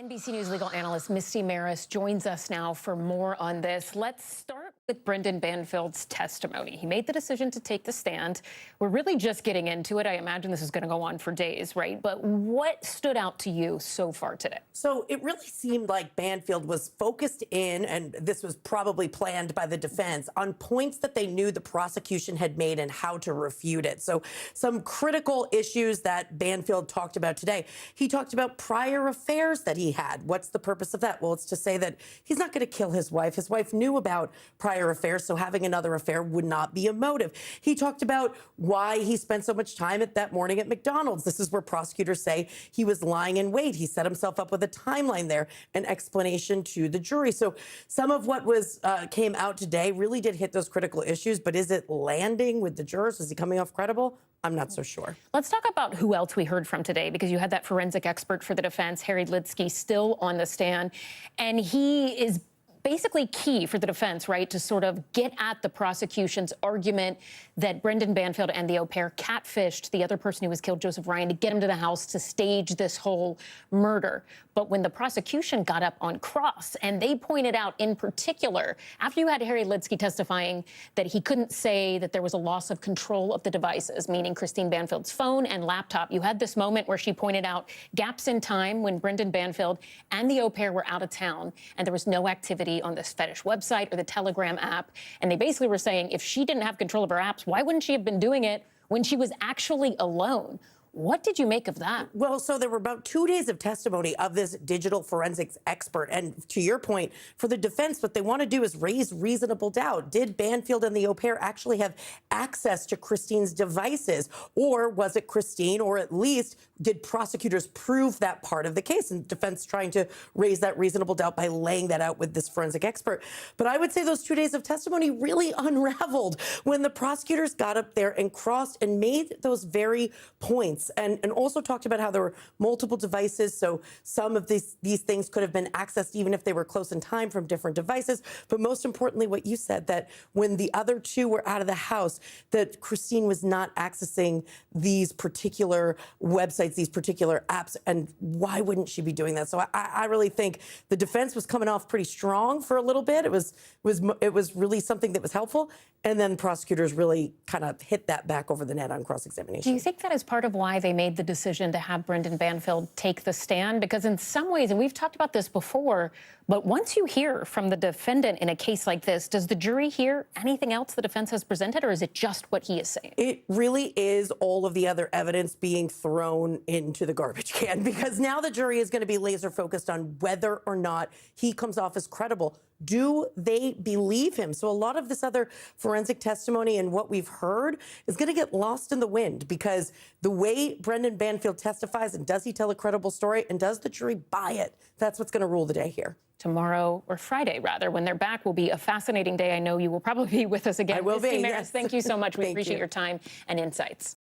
NBC News legal analyst Misty Marris joins us now for more on this. Let's start with Brendan Banfield's testimony. He made the decision to take the stand. We're really just getting into it. I imagine this is going to go on for days, right? But what stood out to you so far today? So it really seemed like Banfield was focused in, and this was probably planned by the defense, on points that they knew the prosecution had made and how to refute it. So some critical issues that Banfield talked about today. He talked about prior affairs that he had. What's the purpose of that? Well, it's to say that he's not going to kill his wife. His wife knew about prior affairs, so having another affair would not be a motive. He talked about why he spent so much time that morning at McDonald's. This is where prosecutors say he was lying in wait. He set himself up with a timeline there, an explanation to the jury. So some of what came out today really did hit those critical issues, but is it landing with the jurors? Is he coming off credible? I'm not so sure. Let's talk about who else we heard from today, because you had that forensic expert for the defense, Harry Litsky, still on the stand, and he is basically key for the defense, right, to sort of get at the prosecution's argument that Brendan Banfield and the au pair catfished the other person who was killed, Joseph Ryan, to get him to the house to stage this whole murder. But when the prosecution got up on cross, and they pointed out in particular, after you had Harry Litsky testifying that he couldn't say that there was a loss of control of the devices, meaning Christine Banfield's phone and laptop, you had this moment where she pointed out gaps in time when Brendan Banfield and the au pair were out of town, and there was no activity on this fetish website or the Telegram app. And they basically were saying if she didn't have control of her apps, why wouldn't she have been doing it when she was actually alone? What did you make of that? Well, so there were about 2 days of testimony of this digital forensics expert. And to your point, for the defense, what they want to do is raise reasonable doubt. Did Banfield and the au pair actually have access to Christine's devices? Or was it Christine? Or at least did prosecutors prove that part of the case? And defense trying to raise that reasonable doubt by laying that out with this forensic expert. But I would say those 2 days of testimony really unraveled when the prosecutors got up there and crossed and made those very points. And also talked about how there were multiple devices, so some of these things could have been accessed even if they were close in time from different devices. But most importantly, what you said, that when the other two were out of the house, that Christine was not accessing these particular websites, these particular apps, and why wouldn't she be doing that? So I really think the defense was coming off pretty strong for a little bit. It was really something that was helpful, and then prosecutors really kind of hit that back over the net on cross-examination. Do you think that is part of why they made the decision to have Brendan Banfield take the stand? Because in some ways, and we've talked about this before, but once you hear from the defendant in a case like this, does the jury hear anything else the defense has presented, or is it just what he is saying? It really is all of the other evidence being thrown into the garbage can, because now the jury is going to be laser focused on whether or not he comes off as credible. Do they believe him? So a lot of this other forensic testimony and what we've heard is going to get lost in the wind, because the way Brendan Banfield testifies, and does he tell a credible story, and does the jury buy it? That's what's going to rule the day here. Tomorrow, or Friday, rather, when they're back, will be a fascinating day. I know you will probably be with us again. I will be. Misty Marris, yes. thank you so much. We appreciate your time and insights.